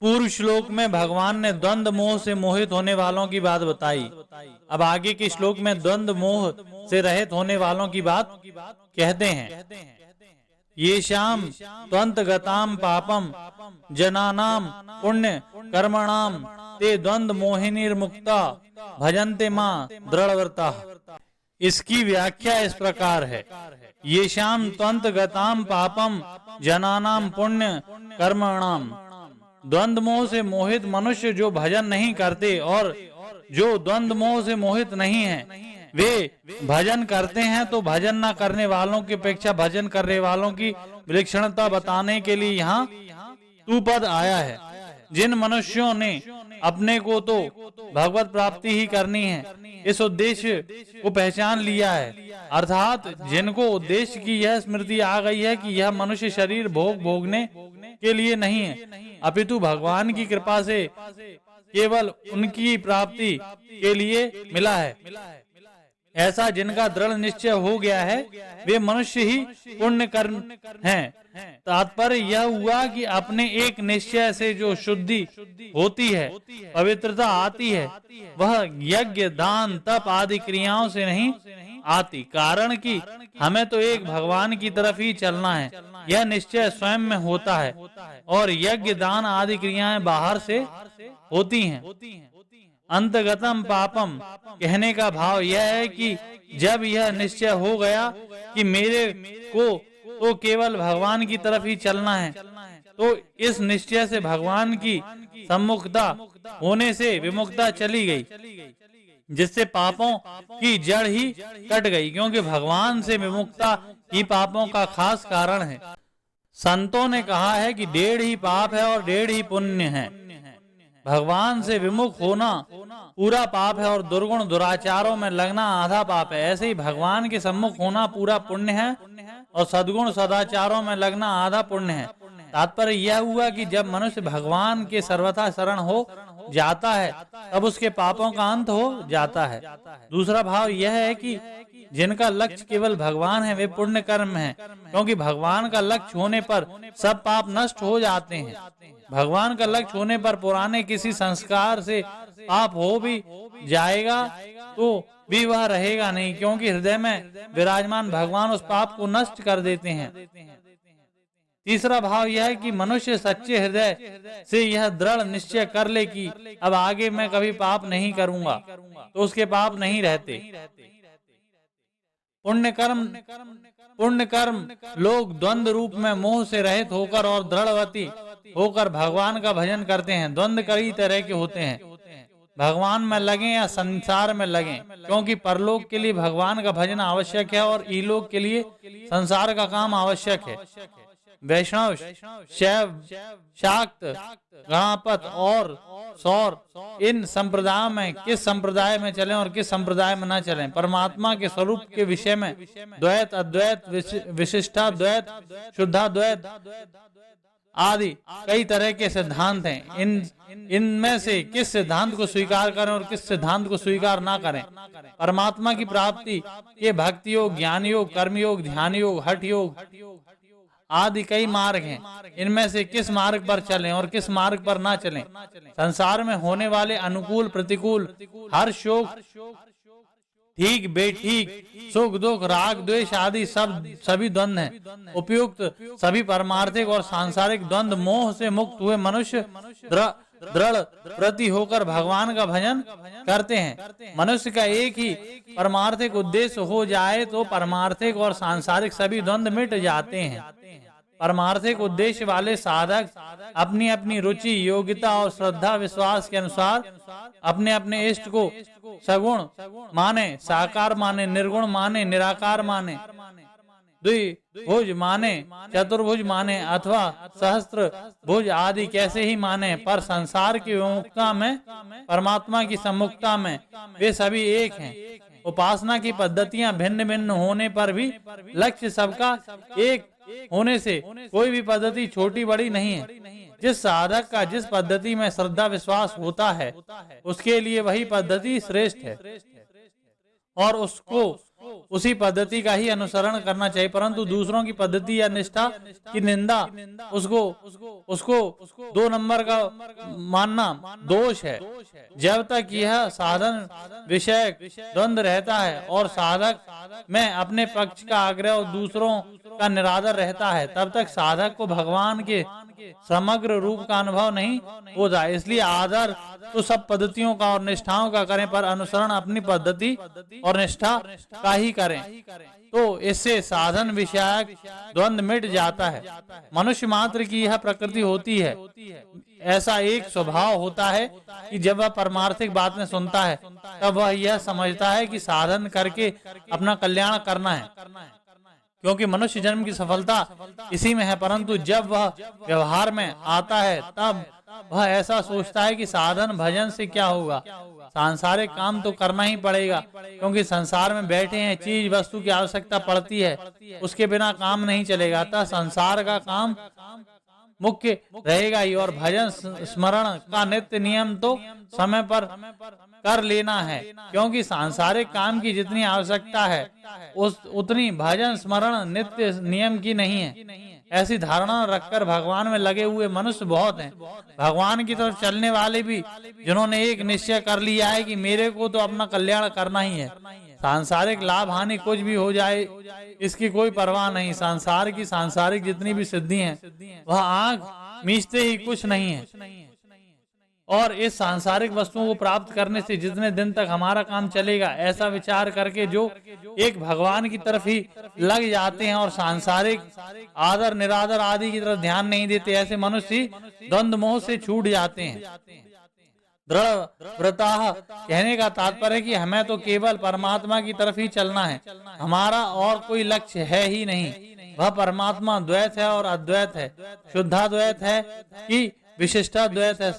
पूर्व श्लोक में भगवान ने द्वंद्व मोह से मोहित होने वालों की बात बताई। अब आगे के श्लोक में द्वंद्व मोह से रहित होने वालों की बात कहते हैं। ये शाम त्वंत गताम पापम जनानाम पुण्य कर्मणाम ते द्वंद्व मोहिनीर्मुक्ता भजन्ते मां दृढ़व्रता। इसकी व्याख्या इस प्रकार है। ये शाम त्वंत गताम पापम जनानाम पुण्य कर्मणाम। द्वंद्व मोह से मोहित मनुष्य जो भजन नहीं करते और जो द्वंद्व मोह से मोहित नहीं है वे भजन करते हैं, तो भजन न करने वालों की अपेक्षा भजन करने वालों की विलक्षणता बताने के लिए यहाँ तू पद आया है। जिन मनुष्यों ने अपने को तो भगवत प्राप्ति ही करनी है, इस उद्देश्य को पहचान लिया है, अर्थात जिनको उद्देश्य की यह स्मृति आ गई है कि यह मनुष्य शरीर भोगने के लिए नहीं है, अपितु भगवान की कृपा से केवल उनकी प्राप्ति के लिए मिला है, ऐसा जिनका दृढ़ निश्चय हो गया है, वे मनुष्य ही पुण्य कर्म हैं। तात्पर्य यह हुआ कि अपने एक निश्चय से जो शुद्धि होती है, पवित्रता आती है, वह यज्ञ दान तप आदि क्रियाओं से नहीं आती। कारण कि हमें तो एक भगवान की तरफ ही चलना है, यह निश्चय स्वयं में होता है, और यज्ञ दान आदि क्रियाएं बाहर से होती हैं। अंतगतम पापम कहने का भाव यह है कि जब यह निश्चय हो गया कि मेरे को तो केवल भगवान की तरफ ही चलना है, तो इस निश्चय से भगवान की सम्मुखता होने से विमुखता चली गई, जिससे पापों की जड़ ही कट गई, क्योंकि भगवान से विमुखता ही पापों का खास कारण है। संतों ने कहा है कि 1.5 ही पाप है और 1.5 ही पुण्य है। भगवान से विमुख होना पूरा पाप है और दुर्गुण दुराचारों में लगना आधा पाप है। ऐसे ही भगवान के सम्मुख होना पूरा पुण्य है और सद्गुण सदाचारों में लगना आधा पुण्य है। तात्पर्य यह हुआ कि जब मनुष्य भगवान के सर्वथा शरण हो जाता है, तब उसके पापों का अंत हो जाता है। दूसरा भाव यह है कि जिनका लक्ष्य केवल भगवान है, वे पुण्य कर्म हैं, क्योंकि भगवान का लक्ष्य होने पर सब पाप नष्ट हो जाते हैं। भगवान का लक्ष्य होने पर पुराने किसी संस्कार से पाप हो भी जाएगा तो भी वह रहेगा नहीं, क्योंकि हृदय में विराजमान भगवान उस पाप को नष्ट कर देते हैं। तीसरा भाव यह है कि मनुष्य सच्चे हृदय से यह दृढ़ निश्चय कर ले कि अब आगे मैं कभी पाप नहीं करूंगा, तो उसके पाप नहीं रहते। पुण्य कर्म लोग द्वंद्व रूप में मोह से रहित होकर और दृढ़वती होकर भगवान का भजन करते हैं। द्वंद्व कई तरह के होते हैं, भगवान में लगे या संसार में लगे, क्योंकि परलोक के लिए भगवान का भजन आवश्यक है और इलोक के लिए संसार का काम आवश्यक है। वैष्णव, शैव, शाक्त, गणापत और सौर, इन संप्रदायों में किस संप्रदाय में चलें और किस संप्रदाय में न चलें, परमात्मा के स्वरूप के विषय में द्वैत, अद्वैत, विशिष्टाद्वैत, शुद्धाद्वैत आदि कई तरह के सिद्धांत हैं। इनमें से किस सिद्धांत को स्वीकार करें और किस सिद्धांत को स्वीकार ना करें। परमात्मा की प्राप्ति के भक्ति योग, ज्ञान योग, कर्म योग, ध्यान योग, हठ योग आदि कई मार्ग हैं। इनमें से किस मार्ग पर चलें और किस मार्ग पर ना चलें। संसार में होने वाले अनुकूल प्रतिकूल, हर्ष शोक, ठीक बेठीक, सुख दुख, राग द्वेष आदि सभी द्वंद्व हैं। उपयुक्त सभी परमार्थिक और सांसारिक द्वंद्व मोह से मुक्त हुए मनुष्य दृढ़ प्रति होकर भगवान का भजन करते हैं। मनुष्य का एक ही परमार्थिक उद्देश्य हो जाए तो परमार्थिक और सांसारिक सभी द्वंद्व मिट जाते हैं। परमार्थिक उद्देश्य वाले साधक अपनी अपनी रुचि, योग्यता और श्रद्धा विश्वास के अनुसार अपने अपने इष्ट को सगुण माने, साकार माने, निर्गुण माने, निराकार माने, द्विभुज माने, चतुर्भुज माने अथवा सहस्त्र भुज आदि कैसे ही माने, पर संसार की विमुक्ता में, परमात्मा की सम्मुखता में वे सभी एक हैं। उपासना की पद्धतियां भिन्न भिन्न होने पर भी लक्ष्य सबका एक होने से कोई भी पद्धति छोटी बड़ी नहीं है। जिस साधक का जिस पद्धति में श्रद्धा विश्वास होता है, उसके लिए वही पद्धति श्रेष्ठ है और उसको उसी पद्धति का ही अनुसरण करना चाहिए, परंतु दूसरों की पद्धति या निष्ठा की निंदा, उसको 2 नंबर का मानना दोष है। जब तक यह साधन विषय द्वंद्व रहता है और साधक में अपने पक्ष का आग्रह और दूसरों का निरादर रहता है, तब तक साधक को भगवान के समग्र रूप का अनुभव नहीं होता। इसलिए आदर तो सब पद्धतियों का और निष्ठाओं का करें, पर अनुसरण अपनी पद्धति और निष्ठा का ही करें, तो इससे साधन विषयक द्वंद्व मिट जाता है। मनुष्य मात्र की यह प्रकृति होती है। ऐसा एक स्वभाव होता है कि जब वह परमार्थिक बातें सुनता है तब वह यह समझता है कि साधन करके अपना कल्याण करना है, क्योंकि मनुष्य जन्म की सफलता इसी में है। परंतु जब वह व्यवहार में आता है तब वह ऐसा सोचता है कि साधन भजन से क्या होगा, सांसारिक काम तो करना ही पड़ेगा, क्योंकि संसार में बैठे हैं, चीज वस्तु की आवश्यकता पड़ती है, उसके बिना काम नहीं चलेगा। अतः संसार का काम मुख्य रहेगा ही, और भजन स्मरण का नित्य नियम तो समय पर कर लेना है, क्योंकि सांसारिक काम की जितनी आवश्यकता है उतनी भजन स्मरण नित्य नियम की नहीं है। ऐसी धारणा रखकर भगवान में लगे हुए मनुष्य बहुत हैं। भगवान की तरफ चलने वाले भी, जिन्होंने एक निश्चय कर लिया है कि मेरे को तो अपना कल्याण करना ही है, सांसारिक लाभ हानि कुछ भी हो जाए इसकी कोई परवाह नहीं। संसार की सांसारिक जितनी भी सिद्धि हैं वह आंख मीचते ही कुछ नहीं है, और इस सांसारिक वस्तुओं को प्राप्त करने से जितने दिन तक हमारा काम चलेगा, ऐसा विचार करके जो एक भगवान की तरफ ही लग जाते हैं और सांसारिक आदर निरादर आदि की तरफ ध्यान नहीं देते, ऐसे मनुष्य द्वंद्व मोह से छूट जाते हैं। दृढ़ व्रताः कहने का तात्पर्य है कि हमें तो केवल परमात्मा की तरफ ही चलना है, हमारा और कोई लक्ष्य है ही नहीं। वह परमात्मा द्वैत है और अद्वैत है, शुद्धाद्वैत है कि विशिष्टाद्वैत है,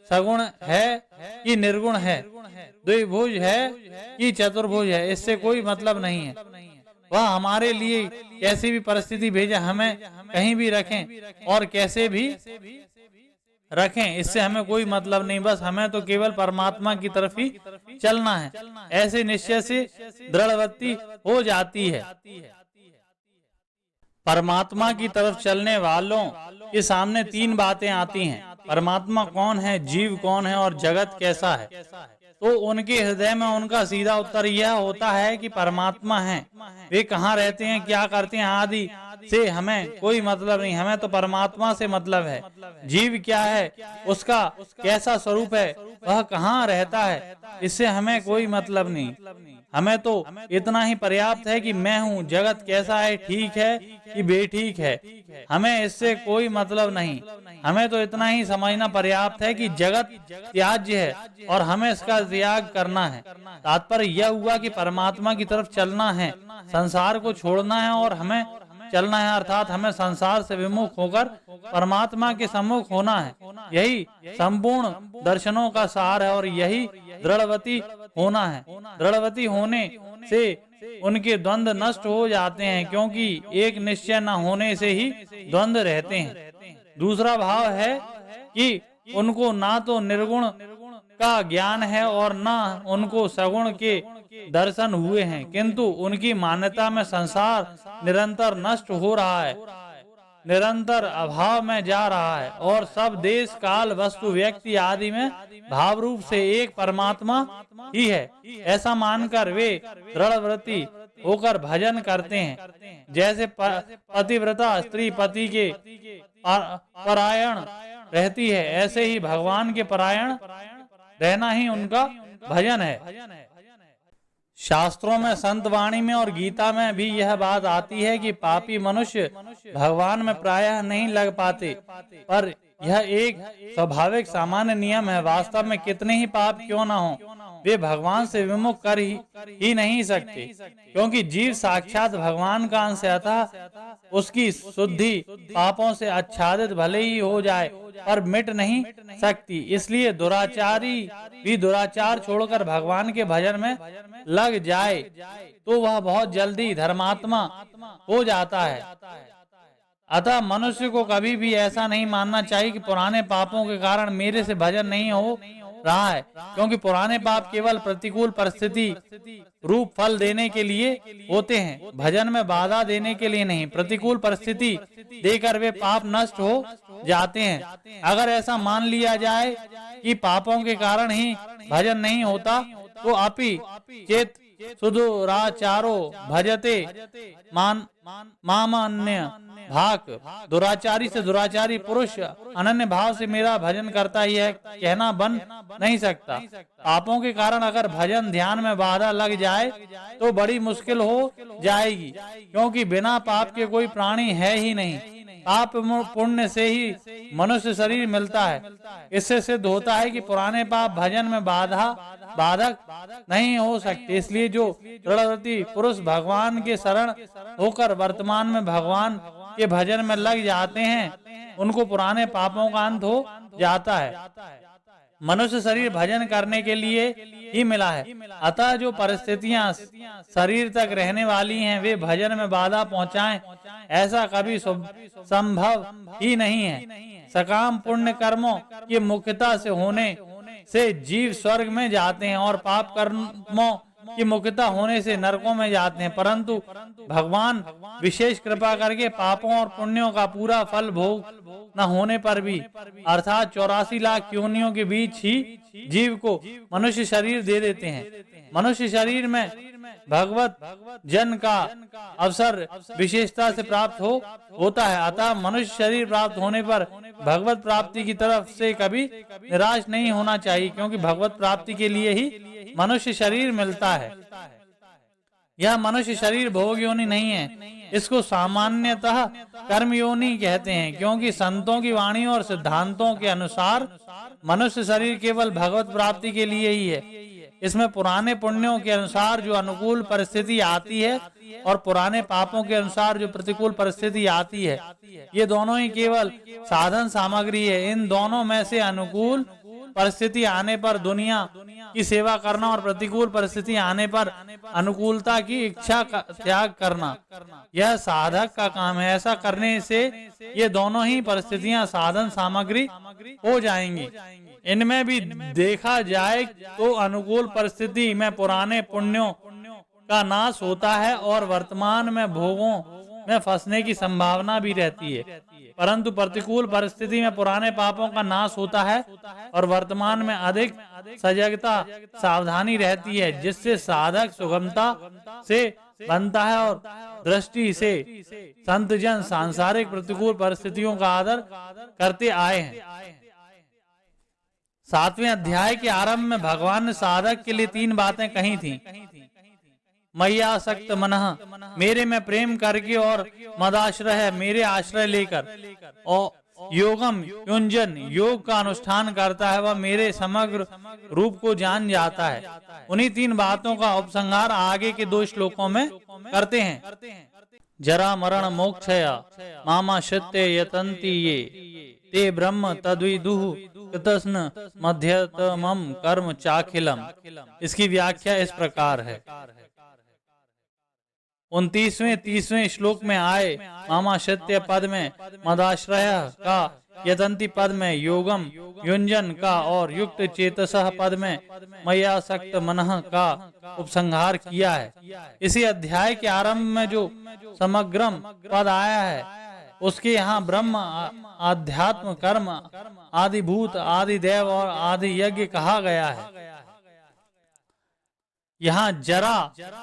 सगुण है कि निर्गुण है, द्विभुज है कि चतुर्भुज है, इससे कोई मतलब नहीं है। वह हमारे लिए कैसी भी परिस्थिति भेजे, हमें कहीं भी रखें और कैसे भी रखें, इससे हमें कोई मतलब नहीं, बस हमें तो केवल परमात्मा की तरफ ही चलना है। ऐसे निश्चय से दृढ़वृत्ति हो जाती है। परमात्मा की तरफ चलने वालों के सामने 3 बातें आती हैं, परमात्मा कौन है, जीव कौन है और जगत कैसा है। तो उनके हृदय में उनका सीधा उत्तर यह होता है कि परमात्मा है, वे कहाँ रहते हैं, क्या करते हैं आदि से हमें कोई मतलब नहीं, हमें तो परमात्मा से मतलब है। जीव क्या है, उसका कैसा स्वरूप है, वह कहाँ रहता है, इससे हमें कोई मतलब नहीं। हमें तो इतना ही पर्याप्त है कि मैं हूँ, जगत कैसा है, ठीक है कि बेठीक है, हमें इससे कोई मतलब नहीं। हमें तो इतना ही समझना पर्याप्त है कि जगत त्याज्य है और हमें इसका त्याग करना है। तात्पर्य यह हुआ कि परमात्मा की तरफ चलना है, संसार को छोड़ना है और हमें चलना है, अर्थात हमें संसार से विमुख होकर परमात्मा के सम्मुख होना है। यही संपूर्ण दर्शनों का सार है और यही दृढ़वती होना है। दृढ़वती होने से उनके द्वंद्व नष्ट हो जाते हैं, क्योंकि एक निश्चय न होने से ही द्वंद्व रहते हैं। दूसरा भाव है कि उनको ना तो निर्गुण का ज्ञान है और न उनको सगुण के दर्शन हुए हैं, किंतु उनकी मान्यता में संसार निरंतर नष्ट हो रहा है, निरंतर अभाव में जा रहा है और सब देश काल वस्तु व्यक्ति आदि में भाव रूप से एक परमात्मा ही है, ऐसा मानकर वे दृढ़व्रती होकर भजन करते हैं। जैसे पतिव्रता स्त्री पति के परायण रहती है, ऐसे ही भगवान के परायण रहना ही उनका भजन है। शास्त्रों में, संत वाणी में और गीता में भी यह बात आती है कि पापी मनुष्य भगवान में प्रायः नहीं लग पाते, पर यह एक स्वाभाविक सामान्य नियम है। वास्तव में कितने ही पाप क्यों न हो, वे भगवान से विमुख कर ही नहीं सकते, क्योंकि जीव साक्षात भगवान का अंश है, अतः उसकी शुद्धि पापों से आच्छादित भले ही हो जाए पर मिट नहीं सकती। इसलिए दुराचारी भी दुराचार छोड़कर भगवान के भजन में लग जाए तो वह बहुत जल्दी धर्मात्मा हो जाता है। अतः मनुष्य को कभी भी ऐसा नहीं मानना चाहिए कि पुराने पापों के कारण मेरे से भजन नहीं हो रहा है, क्योंकि पुराने पाप केवल प्रतिकूल परिस्थिति रूप फल देने के लिए होते हैं, भजन में बाधा देने के लिए नहीं। प्रतिकूल परिस्थिति देकर वे पाप नष्ट हो जाते हैं। अगर ऐसा मान लिया जाए कि पापों के कारण ही भजन नहीं होता, तो अपि चेत सुदुराचारो भजते मामान्य भाक, दुराचारी से दुराचारी पुरुष अनन्य भाव से मेरा भजन करता ही है कहना बन नहीं सकता। पापों के कारण अगर भजन ध्यान में बाधा लग जाए तो बड़ी मुश्किल हो जाएगी, क्योंकि बिना पाप के कोई प्राणी है ही नहीं। पाप पुण्य से ही मनुष्य शरीर मिलता है। इससे सिद्ध होता है कि पुराने पाप भजन में बाधक नहीं हो सकते। इसलिए जो दृढ़व्रती पुरुष भगवान के शरण होकर वर्तमान में भगवान के भजन में लग जाते हैं, उनको पुराने पापों का अंत हो जाता है। मनुष्य शरीर भजन करने के लिए ही मिला है, अतः जो परिस्थितियां शरीर तक रहने वाली हैं वे भजन में बाधा पहुंचाएं, ऐसा कभी संभव ही नहीं है। सकाम पुण्य कर्मों की मुख्यता से होने से जीव स्वर्ग में जाते हैं और पाप कर्मों की मुख्यता होने से नरकों में जाते हैं, परंतु भगवान विशेष कृपा करके पापों और पुण्यों का पूरा फल भोग न होने पर भी, अर्थात 84 लाख योनियों के बीच ही जीव को मनुष्य शरीर दे देते हैं। मनुष्य शरीर में भगवत जन का अवसर विशेषता से प्राप्त होता है, अतः मनुष्य शरीर प्राप्त होने पर भगवत प्राप्ति की तरफ से कभी निराश नहीं होना चाहिए, क्योंकि भगवत प्राप्ति के लिए ही मनुष्य शरीर मिलता है। यह मनुष्य शरीर भोग योनि नहीं है, इसको सामान्यतः कर्म योनि कहते हैं, क्योंकि संतों की वाणी और सिद्धांतों के अनुसार मनुष्य शरीर केवल भगवत प्राप्ति के लिए ही है। इसमें पुराने पुण्यों के अनुसार जो अनुकूल परिस्थिति आती है और पुराने पापों के अनुसार जो प्रतिकूल परिस्थिति आती है, ये दोनों ही केवल साधन सामग्री है। इन दोनों में से अनुकूल परिस्थिति आने पर दुनिया की सेवा करना और प्रतिकूल परिस्थिति आने पर अनुकूलता की इच्छा का त्याग करना, यह साधक का काम है। ऐसा करने से ये दोनों ही परिस्थितियां साधन सामग्री हो जाएंगी। इनमें भी देखा जाए तो अनुकूल परिस्थिति में पुराने पुण्यों का नाश होता है और वर्तमान में भोगों में फंसने की संभावना भी रहती है, परंतु प्रतिकूल परिस्थिति में पुराने पापों का नाश होता है और वर्तमान में अधिक सजगता सावधानी रहती है, जिससे साधक सुगमता से बनता है और दृष्टि से संतजन सांसारिक प्रतिकूल परिस्थितियों का आदर करते आए हैं। 7वें अध्याय के आरंभ में भगवान ने साधक के लिए 3 बातें कही थी। मय्यासक्त मनः, मेरे में प्रेम करके, और मदाश्रय, मेरे आश्रय लेकर, और योगम युंजन, योग का अनुष्ठान करता है, वह मेरे समग्र रूप को जान जाता है। उन्हीं 3 बातों का उपसंहार आगे के 2 श्लोकों में करते हैं। जरा मरण मोक्षया मामा शत्य यतन्ति ये ते ब्रह्म तद्विदुः कृतस्न मध्यतमम कर्म चाखिलम। इसकी व्याख्या इस प्रकार है। 29वें 30वें श्लोक में आए मामा शत्य पद में मदाश्रय का, यतन्ति पद में योगम युंजन का और युक्त चेतसः पद में मय्यासक्त मनः का उपसंहार किया है। इसी अध्याय के आरंभ में जो समग्रम पद आया है उसके यहाँ ब्रह्म, आध्यात्म, कर्म, आदिभूत, आदि देव और आदि यज्ञ कहा गया है। यहाँ जरा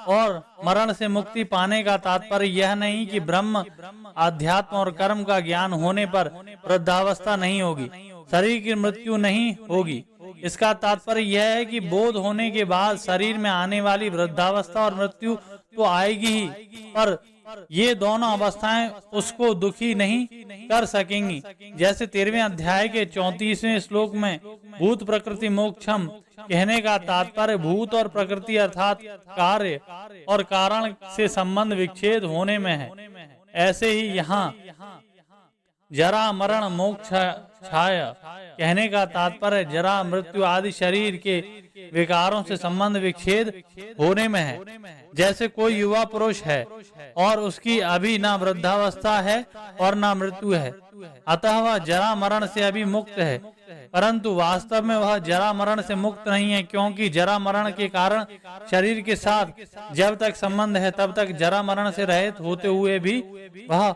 और मरण से मुक्ति पाने का तात्पर्य यह नहीं कि ब्रह्म, आध्यात्म और कर्म का ज्ञान होने पर वृद्धावस्था नहीं होगी, शरीर की मृत्यु नहीं होगी। इसका तात्पर्य यह है कि बोध होने के बाद शरीर में आने वाली वृद्धावस्था और मृत्यु तो आएगी ही, पर ये दोनों अवस्थाएं उसको दुखी नहीं कर सकेंगी। जैसे 13वें अध्याय के 34वें श्लोक में भूत प्रकृति मोक्षम कहने का तात्पर्य भूत और प्रकृति अर्थात कार्य और कारण से संबंध विच्छेद होने में है, ऐसे ही यहाँ जरा मरण मोक्ष छाय कहने का तात्पर्य जरा मृत्यु आदि शरीर के विकारों से संबंध विच्छेद होने में है। जैसे कोई युवा पुरुष है और उसकी अभी ना वृद्धावस्था है और ना मृत्यु है, अतः वह जरा मरण से अभी मुक्त है, परंतु वास्तव में वह जरा मरण से मुक्त नहीं है, क्योंकि जरा मरण के कारण शरीर के साथ जब तक संबंध है तब तक जरा मरण से रहित होते हुए भी वह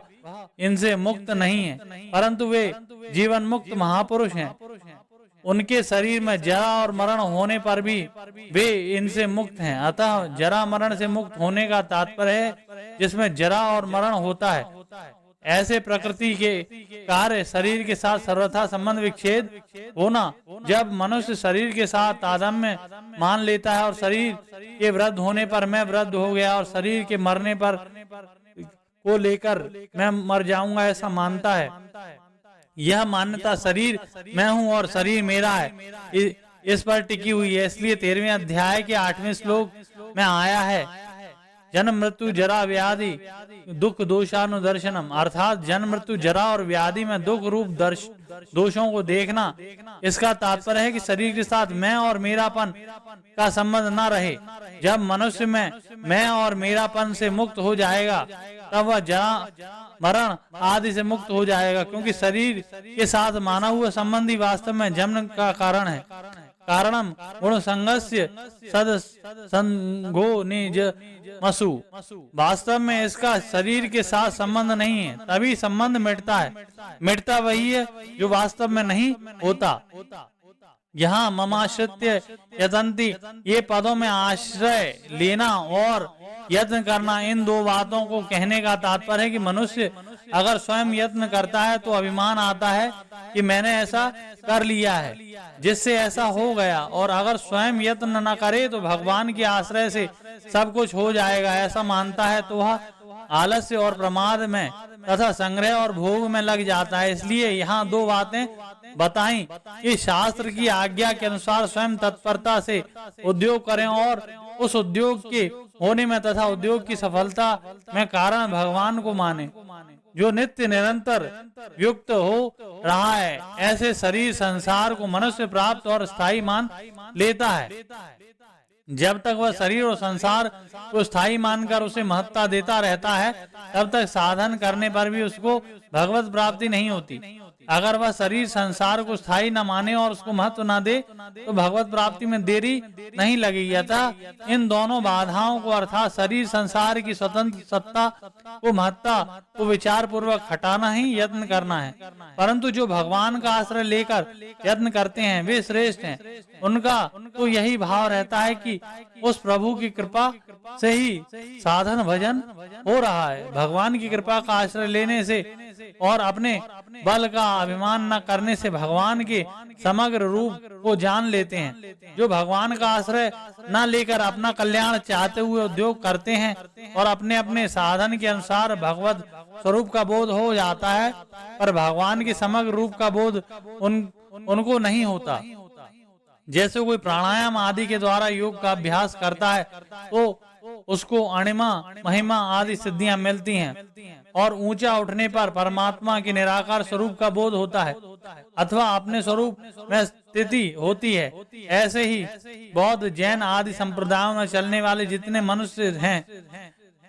इनसे मुक्त नहीं है। परंतु वे जीवन मुक्त महापुरुष हैं, उनके शरीर में जरा और मरण होने पर भी वे इनसे मुक्त हैं। अतः जरा मरण से मुक्त होने का तात्पर्य है जिसमें जरा और मरण होता है। ऐसे प्रकृति के कार्य शरीर के साथ सर्वथा संबंध विच्छेद होना, जब मनुष्य शरीर के साथ तादात्म्य मान लेता है और शरीर के वृद्ध होने पर मैं वृद्ध हो गया और शरीर के मरने पर को लेकर मैं मर जाऊंगा ऐसा मानता है, यह मान्यता शरीर मैं हूं और शरीर मेरा है इस पर टिकी हुई है। इसलिए 13वें अध्याय के 8वें श्लोक में आया है, जन्म मृत्यु जरा व्याधि दुख दोषानुदर्शनम, अर्थात जन्म मृत्यु जरा और व्याधि में दुख रूप दोषों को देखना। इसका तात्पर्य है कि शरीर के साथ मैं और मेरापन का संबंध न रहे। जब मनुष्य में मैं और मेरापन से मुक्त हो जाएगा तब वह जरा मरण आदि से मुक्त हो जाएगा, क्योंकि शरीर के साथ माना हुआ संबंधी वास्तव में जन्म का कारण है। कारणम गुण संगस्य सद संगो निज मसु, वास्तव में इसका शरीर के साथ संबंध नहीं है, तभी संबंध मिटता है। मिटता वही है जो वास्तव में नहीं होता। यहाँ ममाश्रित्य यतन्ति, ये पदों में आश्रय लेना और यत्न करना, इन दो बातों को कहने का तात्पर्य है कि मनुष्य अगर स्वयं यत्न करता है तो अभिमान आता है कि मैंने ऐसा कर लिया है जिससे ऐसा हो गया, और अगर स्वयं यत्न न करे तो भगवान के आश्रय से सब कुछ हो जाएगा ऐसा मानता है, तो वह आलस्य और प्रमाद में तथा संग्रह और भोग में लग जाता है। इसलिए यहाँ दो बातें बताई कि शास्त्र की आज्ञा के अनुसार स्वयं तत्परता से उद्योग करें और उस उद्योग के होने में तथा उद्योग की सफलता में कारण भगवान को माने जो नित्य निरंतर युक्त हो रहा है। ऐसे शरीर संसार को मनुष्य प्राप्त और स्थायी मान लेता है। जब तक वह शरीर और संसार को स्थायी मानकर उसे महत्ता देता रहता है तब तक साधन करने पर भी उसको भगवत प्राप्ति नहीं होती। अगर वह शरीर संसार को स्थायी न माने और उसको महत्व न दे तो भगवत प्राप्ति में देरी नहीं लगेगी। अतः इन दोनों बाधाओं को अर्थात शरीर संसार की स्वतंत्र सत्ता को महत्ता को विचार पूर्वक हटाना ही यत्न करना है। परंतु जो भगवान का आश्रय लेकर यत्न करते हैं वे श्रेष्ठ हैं। उनका तो यही भाव रहता है कि उस प्रभु की कृपा से ही साधन भजन हो रहा है। भगवान की कृपा का आश्रय लेने से और अपने बल का अभिमान न करने से भगवान के समग्र रूप को जान लेते हैं। जो भगवान का आश्रय न लेकर अपना कल्याण चाहते हुए उद्योग करते हैं और अपने अपने साधन के अनुसार भगवत स्वरूप का बोध हो जाता है, पर भगवान के समग्र रूप का बोध उनको नहीं होता। जैसे कोई प्राणायाम आदि के द्वारा योग का अभ्यास करता है तो उसको अणिमा महिमा आदि सिद्धियां मिलती हैं और ऊंचा उठने पर परमात्मा के निराकार स्वरूप का बोध होता है अथवा अपने स्वरूप में स्थिति होती है। ऐसे ही बौद्ध जैन आदि संप्रदायों में चलने वाले जितने मनुष्य हैं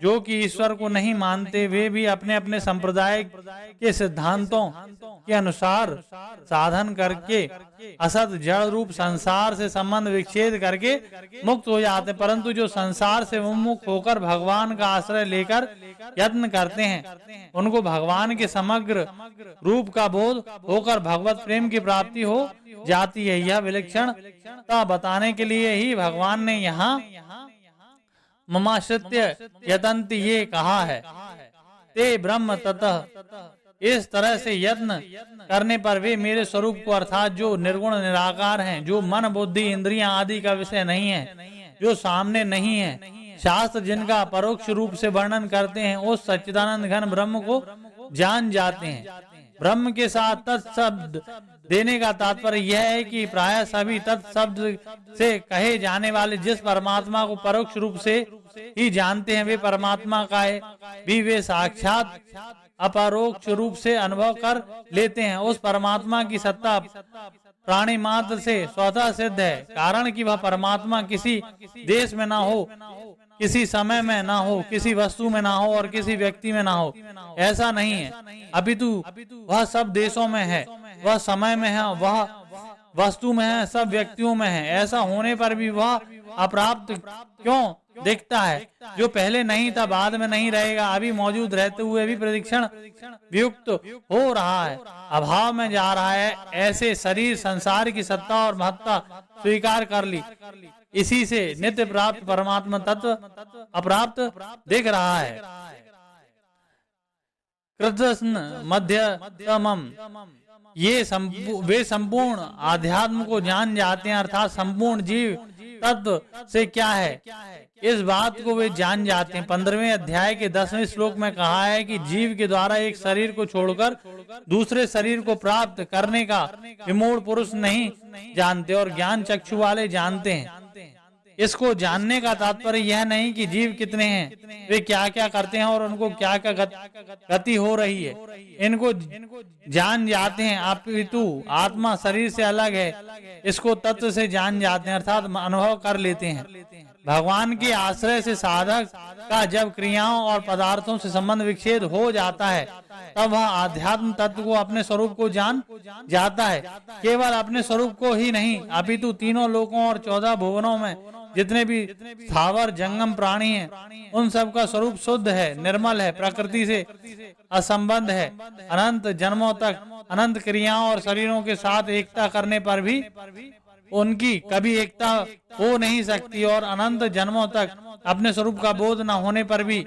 जो कि ईश्वर को नहीं मानते, वे भी अपने अपने संप्रदाय के सिद्धांतों के अनुसार साधन करके असत जड़ रूप संसार से संबंध विच्छेद करके मुक्त हो जाते। परंतु जो संसार से उन्मुख होकर भगवान का आश्रय लेकर यत्न करते हैं उनको भगवान के समग्र रूप का बोध होकर भगवत प्रेम की प्राप्ति हो जाती है। यह विलक्षणता बताने के लिए ही भगवान ने यहाँ ममाश्रित्य यतन्ति ये कहा है। ते ब्रह्म ततः, इस तरह से यत्न करने पर वे मेरे स्वरूप को अर्थात जो निर्गुण निराकार हैं, जो मन बुद्धि इंद्रियां आदि का विषय नहीं है, जो सामने नहीं है, शास्त्र जिनका परोक्ष रूप से वर्णन करते हैं, उस सच्चिदानंद घन ब्रह्म को जान जाते हैं। ब्रह्म के साथ तत्शब्द देने का तात्पर्य यह है कि प्रायः सभी तत्शब्द से कहे जाने वाले जिस परमात्मा को परोक्ष रूप से ही जानते हैं वे परमात्मा का है भी वे साक्षात अपरोक्ष रूप से अनुभव कर लेते हैं। उस परमात्मा की सत्ता प्राणी मात्र से स्वतः सिद्ध है, कारण कि वह परमात्मा किसी देश में ना हो, किसी समय में ना हो, किसी वस्तु में ना हो और किसी व्यक्ति में ना हो, ऐसा नहीं है। अपितु वह सब देशों में है, वह समय में है, वह वस्तु में है, सब व्यक्तियों में है। ऐसा होने पर भी वह अप्राप्त क्यों दिखता है? जो पहले नहीं था बाद में नहीं रहेगा, अभी मौजूद रहते हुए भी प्रतिक्षण वियुक्त हो रहा है, अभाव में जा रहा है। ऐसे शरीर संसार की सत्ता और महत्ता स्वीकार कर ली, इसी से नित्य प्राप्त परमात्मा तत्व अप्राप्त दिख रहा है। कृतस्न मध्यमम, वे संपूर्ण आध्यात्म को जान जाते हैं, अर्थात संपूर्ण जीव तत्व से क्या है इस बात को वे जान जाते हैं। 15वें अध्याय के 10वें श्लोक में कहा है कि जीव के द्वारा एक शरीर को छोड़कर दूसरे शरीर को प्राप्त करने का विमूढ़ पुरुष नहीं जानते और ज्ञान चक्षु वाले जानते हैं। इसको जानने का तात्पर्य यह नहीं कि जीव कितने हैं, वे क्या क्या करते हैं और उनको क्या क्या गति हो रही है, इनको जान जाते हैं, अपितु आत्मा शरीर से अलग है इसको तत्व से जान जाते हैं, अर्थात अनुभव कर लेते हैं। भगवान के आश्रय से साधक का जब क्रियाओं और पदार्थों से संबंध विच्छेद हो जाता है तब वह आध्यात्म तत्व को, अपने स्वरूप को जान जाता है। केवल अपने स्वरूप को ही नहीं अपितु तीनों लोकों और 14 भुवनों में जितने भी स्थावर जंगम प्राणी हैं उन सब का स्वरूप शुद्ध है, निर्मल है, प्रकृति से असंबद्ध है। अनंत जन्मों तक अनंत क्रियाओं और शरीरों के साथ एकता करने पर भी उनकी कभी एकता हो नहीं सकती और अनंत जन्मों तक अपने स्वरूप का बोध न होने पर भी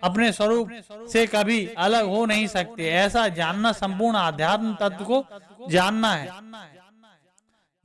अपने स्वरूप से कभी अलग हो नहीं सकते। ऐसा जानना संपूर्ण आध्यात्म तत्व को जानना है।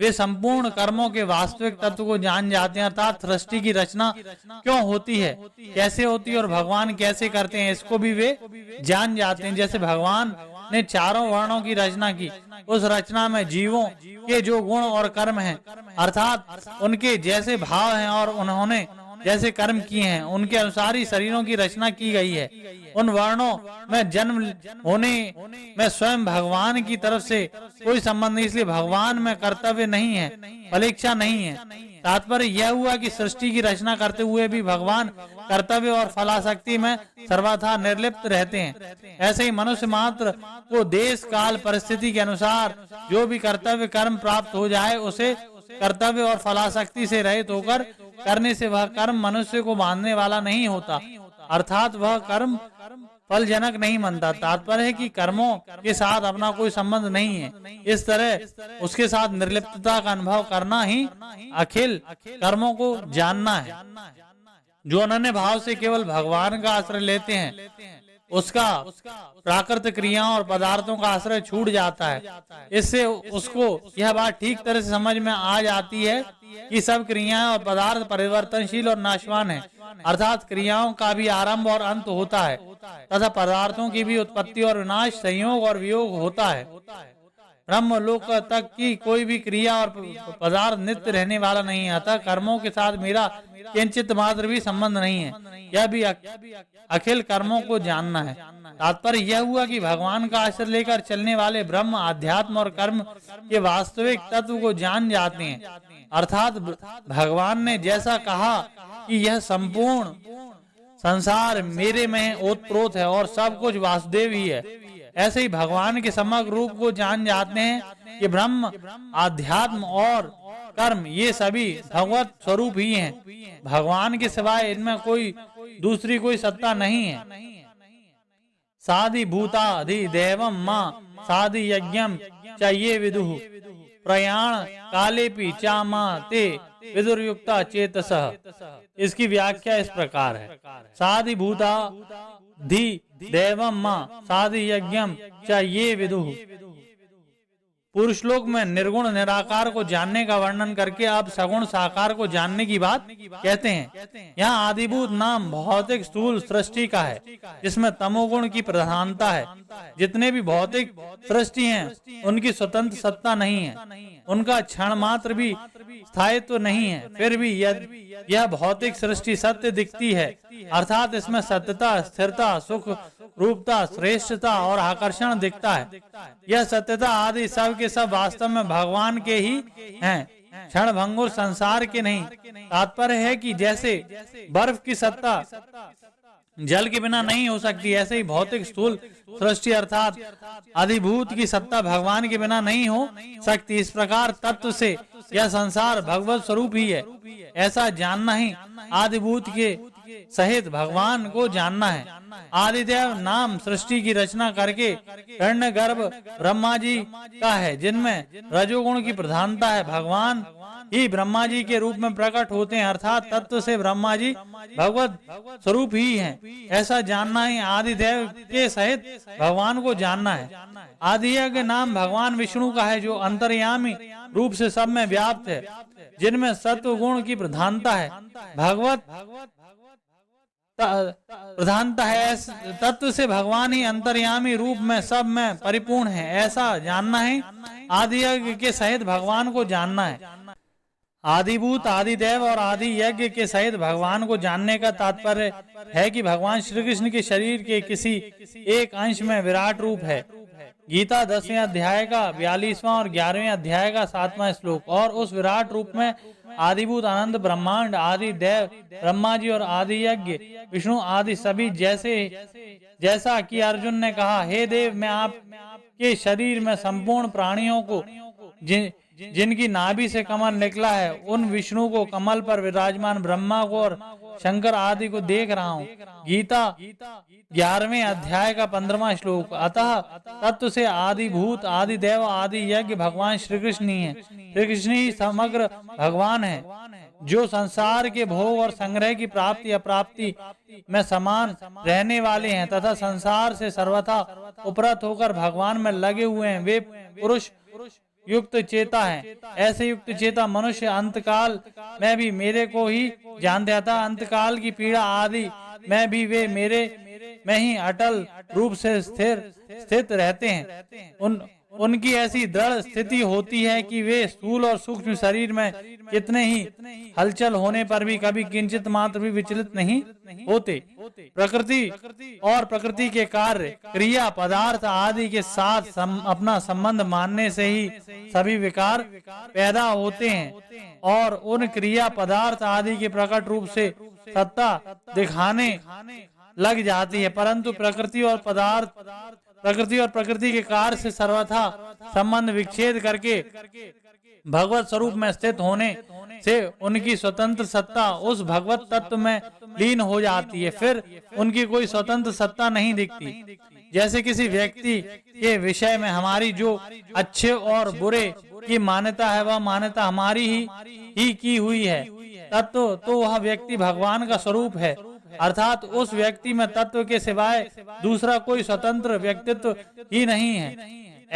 वे संपूर्ण कर्मों के वास्तविक तत्व को जान जाते हैं, अर्थात सृष्टि की रचना क्यों होती है, कैसे होती है और भगवान कैसे करते हैं, इसको भी वे जान जाते हैं। जैसे भगवान ने चारों वर्णों की रचना की, उस रचना में जीवों के जो गुण और कर्म हैं, अर्थात उनके जैसे भाव हैं और उन्होंने जैसे कर्म किए हैं उनके अनुसार ही शरीरों की रचना की गई है। उन वर्णों में जन्म होने में स्वयं भगवान की तरफ से कोई संबंध नहीं, इसलिए भगवान में कर्तव्य नहीं है, फलेच्छा नहीं है। तात्पर्य यह हुआ कि सृष्टि की रचना करते हुए भी भगवान कर्तव्य और फलाशक्ति में सर्वथा निर्लिप्त रहते हैं। ऐसे ही मनुष्य मात्र को देश काल परिस्थिति के अनुसार जो भी कर्तव्य कर्म प्राप्त हो जाए उसे कर्तव्य और फलाशक्ति से रहित होकर करने से वह कर्म मनुष्य को बांधने वाला नहीं होता, अर्थात वह कर्म फलजनक नहीं बनता। तात्पर्य है कि कर्मों के साथ अपना कोई संबंध नहीं है, इस तरह उसके साथ निर्लिप्तता का अनुभव करना ही अखिल कर्मों को जानना है। जो अनन्य भाव से केवल भगवान का आश्रय लेते हैं उसका प्राकृतिक क्रियाओं और पदार्थों का आश्रय छूट जाता है। इससे उसको यह बात ठीक तरह से समझ में आ जाती है कि सब क्रियाएं और पदार्थ परिवर्तनशील और नाशवान है, अर्थात क्रियाओं का भी आरंभ और अंत होता है तथा पदार्थों की भी उत्पत्ति और विनाश, संयोग और वियोग होता है। ब्रह्म लोक तक की कोई भी क्रिया और पदार्थ नित्य रहने वाला नहीं है, अतः कर्मों के साथ मेरा किंचित मात्र भी संबंध नहीं है। यह भी अखिल कर्मों को जानना है। तात्पर्य यह हुआ कि भगवान का आश्रय लेकर चलने वाले ब्रह्म, आध्यात्म और कर्म के वास्तविक तत्व को जान जाते हैं, अर्थात भगवान ने जैसा कहा कि यह संपूर्ण संसार मेरे में ओतप्रोत है और सब कुछ वासुदेव ही है, ऐसे ही भगवान के समग्र रूप को जान जाते हैं कि ब्रह्म, आध्यात्म और कर्म ये सभी भगवत स्वरूप ही हैं। भगवान के सिवाय इनमें कोई दूसरी कोई सत्ता नहीं है। साधि भूताधि देवम मां साधि यज्ञम च ये विदुः प्रयाण कालेपि चा मां ते विदुर्युक्ता चेतसः। इसकी व्याख्या इस प्रकार है। साधि भूता धी देवम मां साधि यज्ञम च ये विदुः। पूर्व श्लोक में निर्गुण निराकार को जानने का वर्णन करके अब सगुण साकार को जानने की बात कहते हैं। यहाँ आदिभूत नाम भौतिक स्थूल सृष्टि का है, जिसमें तमोगुण की प्रधानता है। जितने भी भौतिक सृष्टि हैं उनकी स्वतंत्र सत्ता नहीं है, उनका क्षण मात्र भी स्थायित्व नहीं है। फिर भी यह भौतिक सृष्टि सत्य दिखती है, अर्थात इसमें सत्यता, स्थिरता, सुख रूपता, श्रेष्ठता और आकर्षण दिखता है। यह सत्यता आदि सब के सब वास्तव में भगवान के ही हैं, क्षण भंगुर संसार के नहीं। तात्पर्य है कि जैसे बर्फ की सत्ता जल के बिना नहीं हो सकती, ऐसे ही भौतिक स्थूल सृष्टि अर्थात अधिभूत की सत्ता भगवान के बिना नहीं हो सकती। इस प्रकार तत्व से यह संसार भगवत स्वरूप ही है, ऐसा जानना ही आदिभूत के सहित भगवान को जानना है। आदिदेव नाम सृष्टि की रचना करके हिरण्य गर्भ ब्रह्मा जी का है, जिनमें रजोगुण की प्रधानता है। भगवान ही ब्रह्मा जी के रूप में प्रकट होते हैं, अर्थात तत्व से ब्रह्मा जी भगवत स्वरूप ही हैं। ऐसा जानना ही आदिदेव के सहित भगवान को जानना है। आदियज्ञ नाम भगवान विष्णु का है, जो अंतर्यामी रूप से सब में व्याप्त है, जिनमें सत्व गुण की प्रधानता है। भगवत प्रधानता है, तत्व से भगवान ही अंतर्यामी रूप में सब में परिपूर्ण है। ऐसा जानना है आदियज्ञ के सहित भगवान को जानना है। आदिभूत, आदिदेव और आदि यज्ञ के सहित भगवान को जानने का तात्पर्य है कि भगवान श्री कृष्ण के शरीर के किसी एक अंश में विराट रूप है। गीता 10वें अध्याय का 42वां और 11वें अध्याय का 7वां श्लोक। और उस विराट रूप में आदिभूत, अनंत ब्रह्मांड, आदि देव ब्रह्मा जी और आदि यज्ञ विष्णु आदि सभी जैसा कि अर्जुन ने कहा, हे देव, मैं आपके शरीर में संपूर्ण प्राणियों को जिनकी नाभि से कमल निकला है, उन विष्णु को, कमल पर विराजमान ब्रह्मा को और शंकर आदि को देख रहा हूँ। गीता 11वें अध्याय का 15वां श्लोक। अतः तत्व से आदिभूत, आदिदेव, आदि यज्ञ भगवान श्री कृष्ण ही है। श्री कृष्ण ही समग्र भगवान है, जो संसार के भोग और संग्रह की प्राप्ति अप्राप्ति में समान रहने वाले हैं तथा संसार से सर्वथा उपरत होकर भगवान में लगे हुए हैं। वे पुरुष युक्त चेता है। ऐसे युक्त चेता मनुष्य अंतकाल में भी मेरे को ही जानता था। अंतकाल की पीड़ा आदि में भी वे मेरे में ही अटल रूप से स्थित रहते हैं। उनकी ऐसी दृढ़ स्थिति होती है कि वे स्थूल और सूक्ष्म शरीर में कितने ही हलचल होने पर भी कभी किंचित मात्र भी विचलित नहीं होते। प्रकृति और प्रकृति के कार्य, क्रिया, पदार्थ आदि के साथ अपना संबंध मानने से ही सभी विकार पैदा होते हैं और उन क्रिया पदार्थ आदि के प्रकट रूप से सत्ता दिखाने लग जाती है। परंतु प्रकृति और प्रकृति के कार्य से सर्वथा संबंध विच्छेद करके भगवत स्वरूप में स्थित होने से उनकी स्वतंत्र सत्ता उस भगवत तत्व में लीन हो जाती है। फिर उनकी कोई स्वतंत्र सत्ता नहीं दिखती। जैसे किसी व्यक्ति के विषय में हमारी जो अच्छे और बुरे की मान्यता है, वह मान्यता हमारी ही की हुई है। तत्व तो वह व्यक्ति भगवान का स्वरूप है, अर्थात उस व्यक्ति में तत्व के सिवाय दूसरा कोई स्वतंत्र व्यक्तित्व ही नहीं है।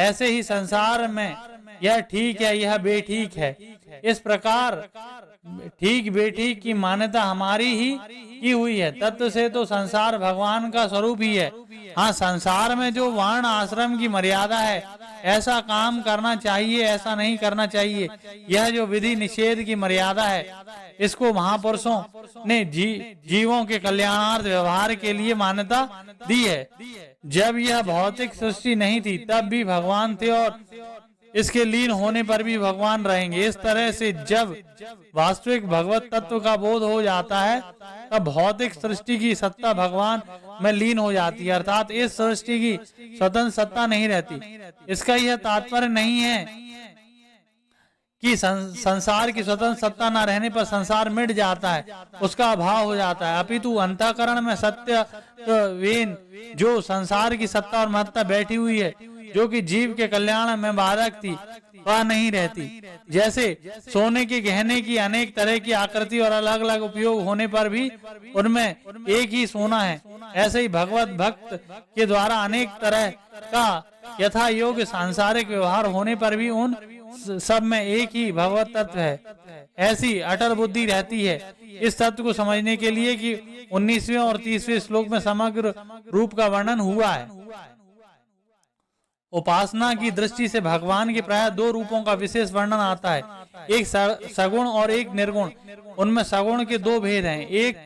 ऐसे ही संसार में यह ठीक है, यह बेठीक है, इस प्रकार ठीक बेठीक की मान्यता हमारी ही की हुई है। तत्व से तो संसार भगवान का स्वरूप ही है। हाँ, संसार में जो वर्ण आश्रम की मर्यादा है, ऐसा काम करना चाहिए, ऐसा नहीं करना चाहिए, यह जो विधि निषेध की मर्यादा है, इसको महापुरुषों ने जीवों के कल्याणार्थ व्यवहार के लिए मान्यता दी है। जब यह भौतिक सृष्टि नहीं थी तब भी भगवान थे और इसके लीन होने पर भी भगवान रहेंगे। इस तरह से जब वास्तविक भगवत तत्व का बोध हो जाता है तब भौतिक सृष्टि की सत्ता भगवान में लीन हो जाती है, अर्थात इस सृष्टि की स्वतंत्र सत्ता नहीं रहती। इसका यह तात्पर्य नहीं है कि संसार की स्वतंत्र सत्ता न रहने पर संसार मिट जाता है, उसका अभाव हो जाता है। अपितु अंतःकरण में सत्य वेन जो संसार की सत्ता और महत्ता बैठी हुई है, जो कि जीव के कल्याण में बाधक थी, वह नहीं रहती। जैसे सोने के गहने की अनेक तरह की आकृति और अलग अलग उपयोग होने पर भी उनमें एक ही सोना है, ऐसे ही भगवत भक्त के द्वारा अनेक तरह का यथा योग्य सांसारिक व्यवहार होने पर भी उन सब में एक ही भगवत तत्व है। ऐसी अटल बुद्धि रहती है। इस तत्व को समझने के लिए कि 19वें और 30वें श्लोक में समग्र रूप का वर्णन हुआ है। उपासना की दृष्टि से भगवान के प्राय दो रूपों का विशेष वर्णन आता है, एक सगुण और एक निर्गुण। उनमें सगुण के दो भेद हैं, एक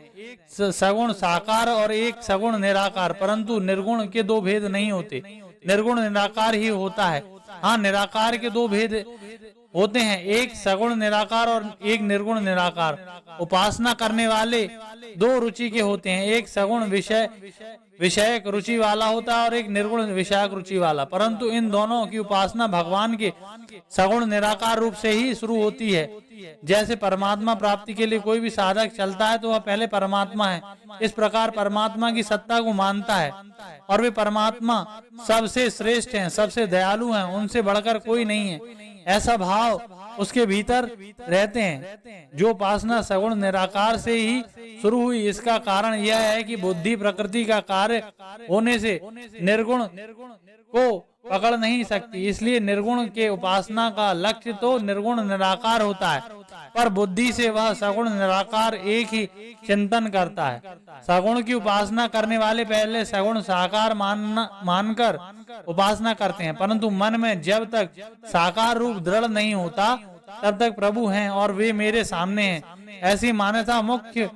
सगुण साकार और एक सगुण निराकार, परंतु निर्गुण के दो भेद नहीं होते, निर्गुण निराकार ही होता है। हाँ, निराकार के दो भेद होते हैं, एक सगुण निराकार और एक निर्गुण निराकार। उपासना करने वाले दो रुचि के होते हैं, एक सगुण विषयक रुचि वाला होता है और एक निर्गुण विषयक रुचि वाला। परंतु इन दोनों की उपासना भगवान के सगुण निराकार रूप से ही शुरू होती है। जैसे परमात्मा प्राप्ति के लिए कोई भी साधक चलता है तो वह पहले परमात्मा है, इस प्रकार परमात्मा की सत्ता को मानता है और वे परमात्मा सबसे श्रेष्ठ हैं, सबसे दयालु हैं, उनसे बढ़कर कोई नहीं है, ऐसा भाव उसके भीतर रहते हैं। जो उपासना सगुण निराकार से ही शुरू हुई, इसका कारण यह है कि बुद्धि प्रकृति का कार्य होने से निर्गुण को पकड़ नहीं सकती, इसलिए निर्गुण के उपासना का लक्ष्य तो निर्गुण निराकार होता है, पर बुद्धि से वह सगुण निराकार एक ही चिंतन करता है। सगुण की उपासना करने वाले पहले सगुण साकार मानकर उपासना करते हैं, परंतु मन में जब तक साकार रूप दृढ़ नहीं होता तब तक प्रभु हैं और वे मेरे सामने हैं, ऐसी मान्यता मुख्य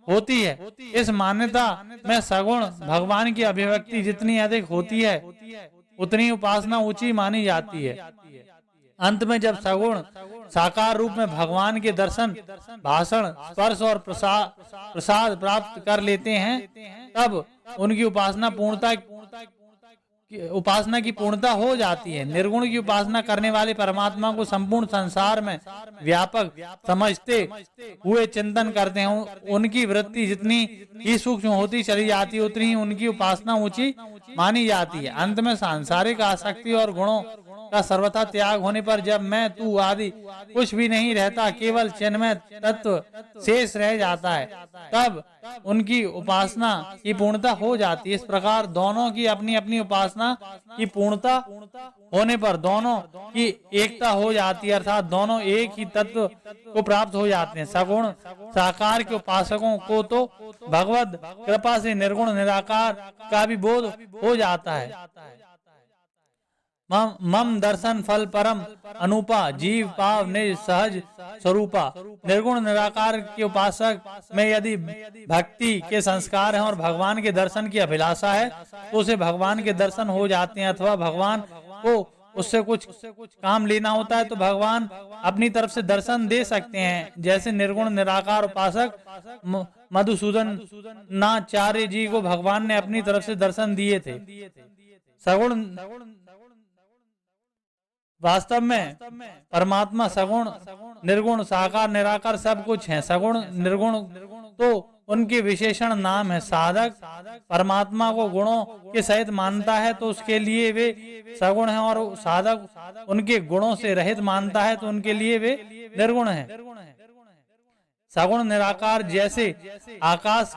होती है। इस मान्यता में सगुण भगवान की अभिव्यक्ति जितनी अधिक होती है उतनी उपासना ऊंची मानी जाती है। अंत में जब सगुण साकार रूप में भगवान के दर्शन, भाषण, स्पर्श और प्रसाद प्राप्त कर लेते हैं, तब उनकी उपासना की पूर्णता हो जाती है। निर्गुण की उपासना करने वाले परमात्मा को संपूर्ण संसार में व्यापक समझते हुए चिंतन करते हैं। उनकी वृत्ति जितनी ही सूक्ष्म होती चली जाती है उतनी ही उनकी उपासना ऊंची मानी जाती है। अंत में सांसारिक आसक्ति और गुणों का सर्वथा त्याग होने पर जब मैं तू आदि कुछ भी नहीं रहता, केवल चिन्मय तत्व शेष रह जाता है, तब उनकी उपासना की पूर्णता हो जाती है। इस प्रकार दोनों की अपनी अपनी उपासना की पूर्णता होने पर दोनों की एकता हो जाती है, अर्थात दोनों एक ही तत्व को प्राप्त हो जाते हैं। सगुण साकार के उपासकों को तो भगवत कृपा से निर्गुण निराकार का भी बोध हो जाता है। मम दर्शन फल परम अनुपा जीव पाव निज सहज स्वरूपा। निर्गुण निराकार के उपासक में यदि भक्ति के संस्कार हैं और भगवान के दर्शन की अभिलाषा है तो उसे भगवान के दर्शन हो जाते हैं, अथवा भगवान को उससे कुछ काम लेना होता है तो भगवान अपनी तरफ से दर्शन दे सकते हैं। जैसे निर्गुण निराकार उपासक मधुसूदनाचार्य जी को भगवान ने अपनी तरफ से दर्शन दिए थे। सगुण वास्तव में परमात्मा सगुण निर्गुण साकार निराकार सब कुछ है। सगुण निर्गुण तो उनके विशेषण नाम है। साधक परमात्मा को गुणों के सहित मानता है तो उसके लिए वे सगुण हैं, और साधक उनके गुणों से रहित मानता है तो उनके लिए वे निर्गुण हैं। सगुण निराकार जैसे आकाश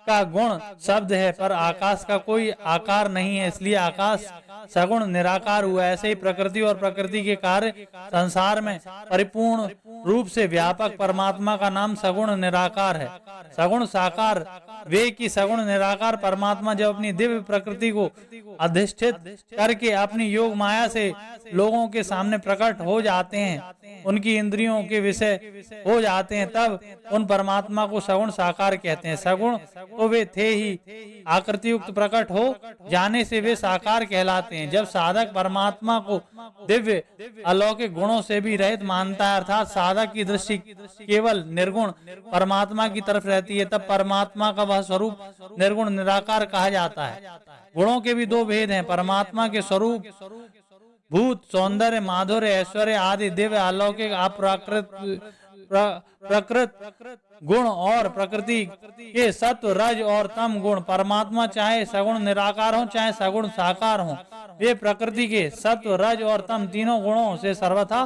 का गुण शब्द है पर आकाश का कोई आकार नहीं है, इसलिए आकाश सगुण निराकार हुआ। ऐसे ही प्रकृति और प्रकृति के कार्य संसार में परिपूर्ण रूप से व्यापक परमात्मा का नाम सगुण निराकार है। सगुण साकार वे की सगुण निराकार परमात्मा जब अपनी दिव्य प्रकृति को अधिष्ठित करके अपनी योग माया से लोगों के सामने प्रकट हो जाते हैं, उनकी इंद्रियों के विषय हो जाते हैं, तब उन परमात्मा को सगुण साकार कहते हैं। सगुण तो वे थे ही, आकृति युक्त प्रकट हो जाने से वे साकार कहलाते हैं। जब साधक परमात्मा को दिव्य अलौकिक गुणों से भी रहित मानता है, अर्थात साधक की दृष्टि केवल निर्गुण परमात्मा की तरफ रहती है, तब परमात्मा का वह स्वरूप निर्गुण निराकार कहा जाता है। गुणों के भी दो भेद हैं। परमात्मा के स्वरूप भूत, सौंदर्य, माधुर्य, ऐश्वर्य आदि दिव्य अलौकिक प्रकृत गुण और प्रकृति के सत्व रज और तम गुण। परमात्मा चाहे सगुण निराकार हो चाहे सगुण साकार हो, वे प्रकृति के सत्व रज और तम तीनों गुणों से सर्वथा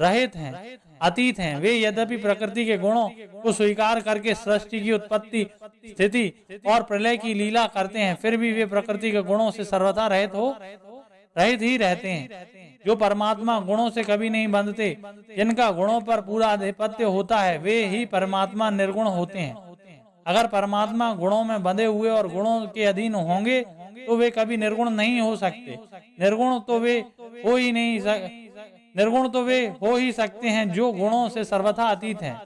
रहित हैं, अतीत हैं। वे यद्यपि प्रकृति के गुणों को स्वीकार करके सृष्टि की उत्पत्ति, स्थिति और प्रलय की लीला करते हैं, फिर भी वे प्रकृति के गुणों से सर्वथा रहित ही रहते हैं। जो परमात्मा गुणों से कभी नहीं बंधते, जिनका गुणों पर पूरा आधिपत्य होता है, वे ही परमात्मा निर्गुण होते हैं। अगर परमात्मा गुणों में बंधे हुए और गुणों के अधीन होंगे तो वे कभी निर्गुण नहीं हो सकते। निर्गुण तो वे हो ही सकते हैं जो गुणों से सर्वथा अतीत हैं,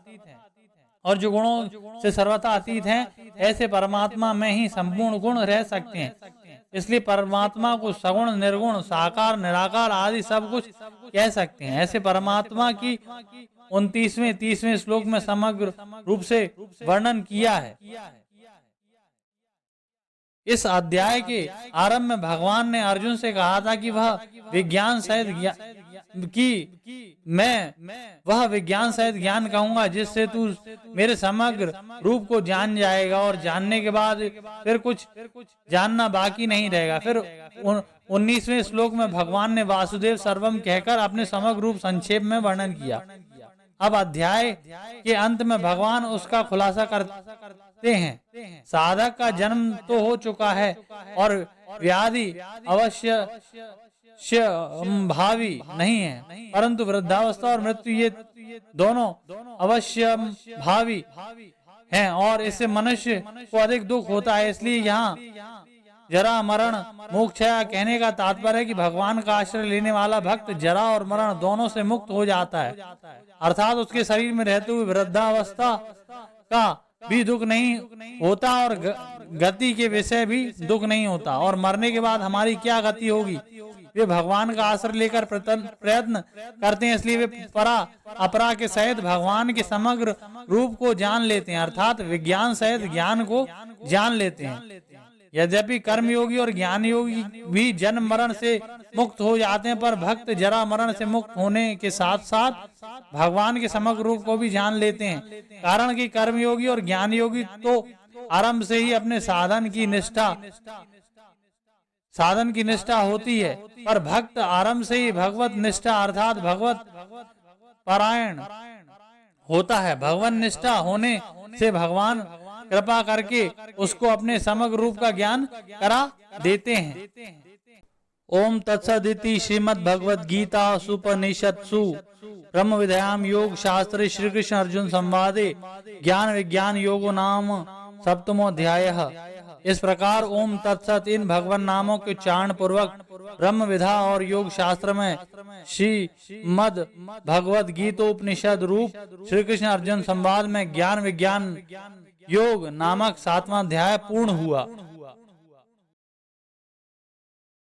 और जो गुणों से सर्वथा अतीत हैं ऐसे परमात्मा में ही संपूर्ण गुण रह सकते हैं। इसलिए परमात्मा को सगुण, निर्गुण, साकार, निराकार आदि सब कुछ कह सकते हैं। ऐसे परमात्मा की 29वें 30वें श्लोक में समग्र रूप से वर्णन किया है। इस अध्याय के आरंभ में भगवान ने अर्जुन से कहा था कि वह विज्ञान सहित ज्ञान कहूंगा जिससे तू मेरे समग्र रूप को जान जाएगा, और जानने के बाद फिर कुछ जानना बाकी नहीं रहेगा। फिर 19वें श्लोक में भगवान ने वासुदेव सर्वम कहकर अपने समग्र रूप संक्षेप में वर्णन किया। अब अध्याय के अंत में भगवान उसका खुलासा करते हैं। साधक का जन्म तो हो चुका है और व्याधि अवश्य भावी नहीं है, परंतु वृद्धावस्था और मृत्यु ये दोनों अवश्य भावी हैं, और इससे मनुष्य को अधिक दुख होता है। इसलिए यहाँ जरा मरण मोक्ष कहने का तात्पर्य है कि भगवान का आश्रय लेने वाला भक्त जरा और मरण दोनों से मुक्त हो जाता है, अर्थात उसके शरीर में रहते हुए वृद्धावस्था का भी दुख नहीं होता और गति के विषय भी दुख नहीं होता, और मरने के बाद हमारी क्या गति होगी वे भगवान का आश्रय लेकर प्रयत्न करते हैं। इसलिए वे परा अपरा के सहित भगवान के समग्र रूप को जान लेते हैं, अर्थात विज्ञान सहित ज्ञान को जान लेते हैं। यद्यपि कर्मयोगी और ज्ञान योगी भी जन्म मरण से मुक्त हो जाते हैं, पर भक्त जरा मरण से मुक्त होने के साथ साथ भगवान के समग्र रूप को भी जान लेते हैं। कारण कि कर्मयोगी और ज्ञान योगी तो आरंभ से ही अपने साधन की निष्ठा होती है, पर भक्त आरंभ से ही भगवत निष्ठा अर्थात भगवत परायण होता है। भगवान निष्ठा होने से भगवान कृपा करके उसको अपने समग्र रूप का ज्ञान करा देते हैं। ओम तत्सदिति श्रीमद् भगवद गीता सुपनिषत्सु ब्रह्म विद्यायाम योग शास्त्रे श्री कृष्ण अर्जुन संवादे ज्ञान विज्ञान योगो नाम सप्तमोऽध्यायः। इस प्रकार ओम तत्सत इन भगवान नामों के उच्चारण पूर्वक ब्रह्म विद्या और योग शास्त्र में श्रीमद् भगवद गीतोपनिषद रूप श्री कृष्ण अर्जुन संवाद में ज्ञान विज्ञान योग नामक 7वां अध्याय पूर्ण हुआ।